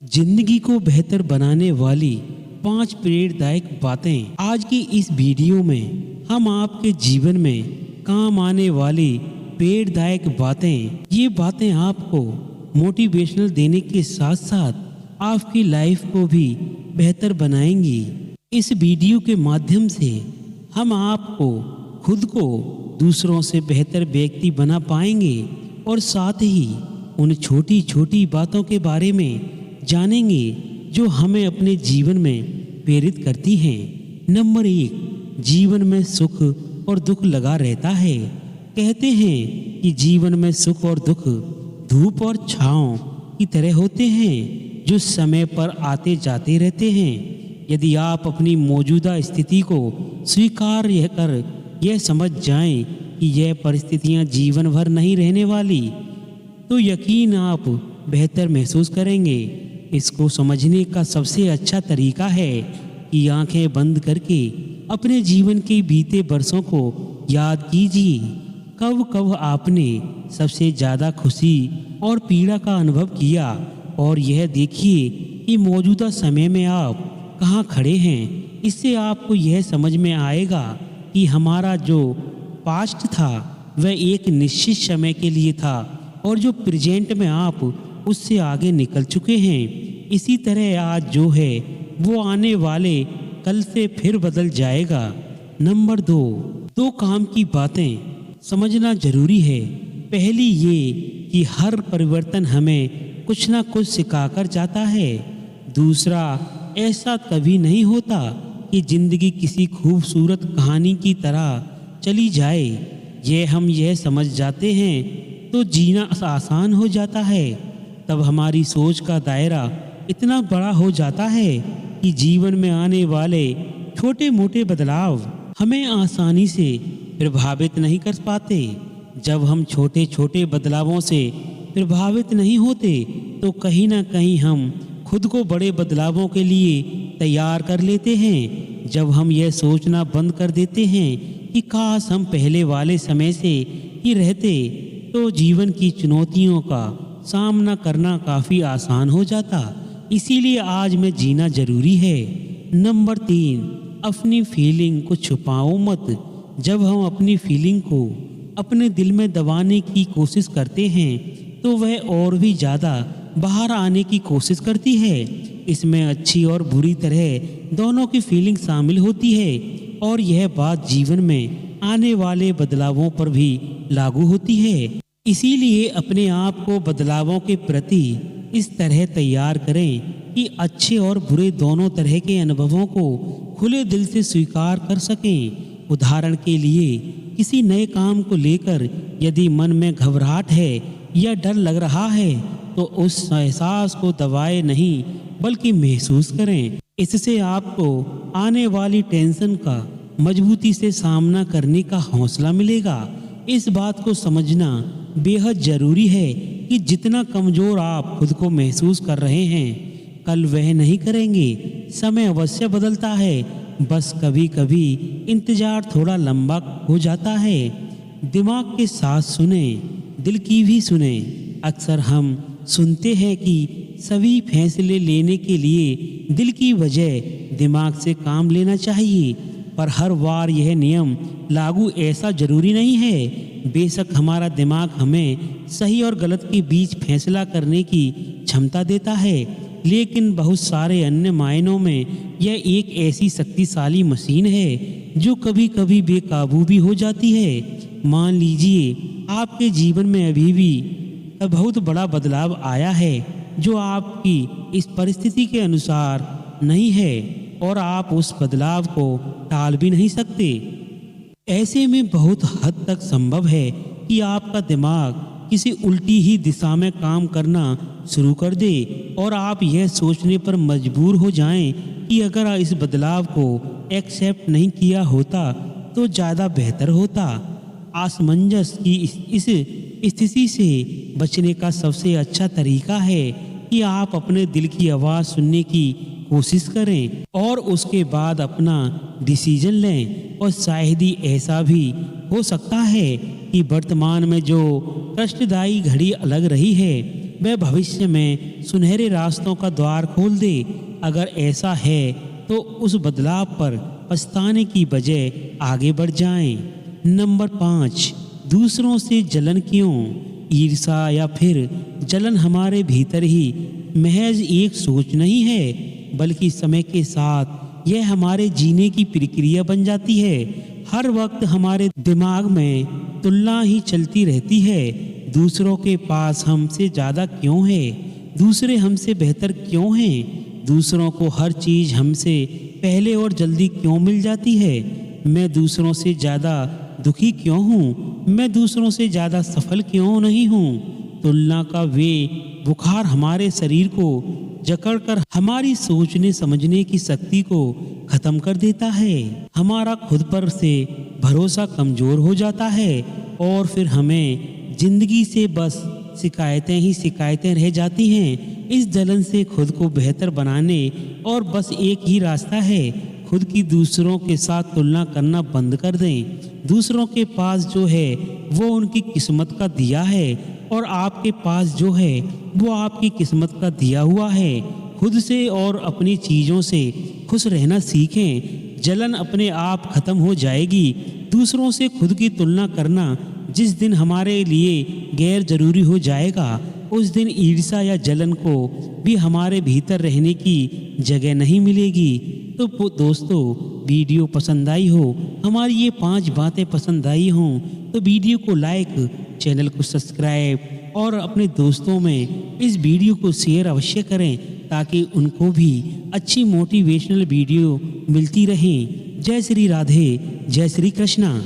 जिंदगी को बेहतर बनाने वाली 5 प्रेरणादायक बातें। आज की इस वीडियो में हम आपके जीवन में काम आने वाली प्रेरणादायक बातें, ये बातें आपको मोटिवेशनल देने के साथ साथ आपकी लाइफ को भी बेहतर बनाएंगी। इस वीडियो के माध्यम से हम आपको खुद को दूसरों से बेहतर व्यक्ति बना पाएंगे और साथ ही उन छोटी छोटी बातों के बारे में जानेंगे जो हमें अपने जीवन में प्रेरित करती हैं। नंबर 1, जीवन में सुख और दुख लगा रहता है। कहते हैं कि जीवन में सुख और दुख धूप और छांव की तरह होते हैं जो समय पर आते जाते रहते हैं। यदि आप अपनी मौजूदा स्थिति को स्वीकार कर यह समझ जाएं कि यह परिस्थितियां जीवन भर नहीं रहने वाली, तो यकीन आप बेहतर महसूस करेंगे। इसको समझने का सबसे अच्छा तरीका है कि आंखें बंद करके अपने जीवन के बीते वर्षों को याद कीजिए। कब कब आपने सबसे ज़्यादा खुशी और पीड़ा का अनुभव किया और यह देखिए कि मौजूदा समय में आप कहाँ खड़े हैं। इससे आपको यह समझ में आएगा कि हमारा जो पास्ट था वह एक निश्चित समय के लिए था और जो प्रेजेंट में आप उससे आगे निकल चुके हैं। इसी तरह आज जो है वो आने वाले कल से फिर बदल जाएगा। नंबर 2 काम की बातें समझना जरूरी है। पहली ये कि हर परिवर्तन हमें कुछ ना कुछ सिखाकर जाता है। दूसरा, ऐसा कभी नहीं होता कि जिंदगी किसी खूबसूरत कहानी की तरह चली जाए। हम यह समझ जाते हैं तो जीना आसान हो जाता है। तब हमारी सोच का दायरा इतना बड़ा हो जाता है कि जीवन में आने वाले छोटे मोटे बदलाव हमें आसानी से प्रभावित नहीं कर पाते। जब हम छोटे छोटे बदलावों से प्रभावित नहीं होते तो कहीं ना कहीं हम खुद को बड़े बदलावों के लिए तैयार कर लेते हैं। जब हम यह सोचना बंद कर देते हैं कि काश हम पहले वाले समय से ही रहते तो जीवन की चुनौतियों का सामना करना काफ़ी आसान हो जाता। इसीलिए आज में जीना जरूरी है। नंबर 3, अपनी फीलिंग को छुपाओ मत। जब हम अपनी फीलिंग को अपने दिल में दबाने की कोशिश करते हैं तो वह और भी ज़्यादा बाहर आने की कोशिश करती है। इसमें अच्छी और बुरी तरह दोनों की फीलिंग शामिल होती है और यह बात जीवन में आने वाले बदलावों पर भी लागू होती है। इसीलिए अपने आप को बदलावों के प्रति इस तरह तैयार करें कि अच्छे और बुरे दोनों तरह के अनुभवों को खुले दिल से स्वीकार कर सकें। उदाहरण के लिए, किसी नए काम को लेकर यदि मन में घबराहट है या डर लग रहा है तो उस एहसास को दबाए नहीं बल्कि महसूस करें। इससे आपको आने वाली टेंशन का मजबूती से सामना करने का हौसला मिलेगा। इस बात को समझना बेहद ज़रूरी है कि जितना कमज़ोर आप खुद को महसूस कर रहे हैं कल वह नहीं करेंगे। समय अवश्य बदलता है, बस कभी कभी इंतज़ार थोड़ा लंबा हो जाता है। दिमाग के साथ सुने, दिल की भी सुने। अक्सर हम सुनते हैं कि सभी फैसले लेने के लिए दिल की वजह दिमाग से काम लेना चाहिए, पर हर बार यह नियम लागू ऐसा जरूरी नहीं है। बेशक हमारा दिमाग हमें सही और गलत के बीच फैसला करने की क्षमता देता है, लेकिन बहुत सारे अन्य मायनों में यह एक ऐसी शक्तिशाली मशीन है जो कभी कभी बेकाबू भी हो जाती है। मान लीजिए आपके जीवन में अभी भी बहुत बड़ा बदलाव आया है जो आपकी इस परिस्थिति के अनुसार नहीं है और आप उस बदलाव को टाल भी नहीं सकते। ऐसे में बहुत हद तक संभव है कि आपका दिमाग किसी उल्टी ही दिशा में काम करना शुरू कर दे और आप यह सोचने पर मजबूर हो जाएं कि अगर इस बदलाव को एक्सेप्ट नहीं किया होता तो ज़्यादा बेहतर होता। असमंजस की इस स्थिति से बचने का सबसे अच्छा तरीका है कि आप अपने दिल की आवाज़ सुनने की कोशिश करें और उसके बाद अपना डिसीजन लें। और शायद ही ऐसा भी हो सकता है कि वर्तमान में जो कष्टदायी घड़ी लग रही है वह भविष्य में सुनहरे रास्तों का द्वार खोल दे। अगर ऐसा है तो उस बदलाव पर पछताने की बजाय आगे बढ़ जाएं। नंबर 5, दूसरों से जलन क्यों? ईर्ष्या या फिर जलन हमारे भीतर ही महज एक सोच नहीं है, बल्कि समय के साथ यह हमारे जीने की प्रक्रिया बन जाती है। हर वक्त हमारे दिमाग में तुलना ही चलती रहती है। दूसरों के पास हमसे ज़्यादा क्यों है? दूसरे हमसे बेहतर क्यों हैं? दूसरों को हर चीज़ हमसे पहले और जल्दी क्यों मिल जाती है? मैं दूसरों से ज़्यादा दुखी क्यों हूँ? मैं दूसरों से ज़्यादा सफल क्यों नहीं हूँ? तुलना का वे बुखार हमारे शरीर को जकड़कर हमारी सोचने समझने की शक्ति को खत्म कर देता है। हमारा खुद पर से भरोसा कमज़ोर हो जाता है और फिर हमें जिंदगी से बस शिकायतें ही शिकायतें रह जाती हैं। इस जलन से खुद को बेहतर बनाने और बस एक ही रास्ता है, खुद की दूसरों के साथ तुलना करना बंद कर दें। दूसरों के पास जो है वो उनकी किस्मत का दिया है और आपके पास जो है वो आपकी किस्मत का दिया हुआ है। खुद से और अपनी चीज़ों से खुश रहना सीखें। जलन अपने आप खत्म हो जाएगी। दूसरों से खुद की तुलना करना जिस दिन हमारे लिए गैर जरूरी हो जाएगा, उस दिन ईर्ष्या या जलन को भी हमारे भीतर रहने की जगह नहीं मिलेगी। तो दोस्तों, वीडियो पसंद आई हो, हमारी ये 5 बातें पसंद आई हों, तो वीडियो को लाइक, चैनल को सब्सक्राइब और अपने दोस्तों में इस वीडियो को शेयर अवश्य करें ताकि उनको भी अच्छी मोटिवेशनल वीडियो मिलती रहें। जय श्री राधे, जय श्री कृष्णा।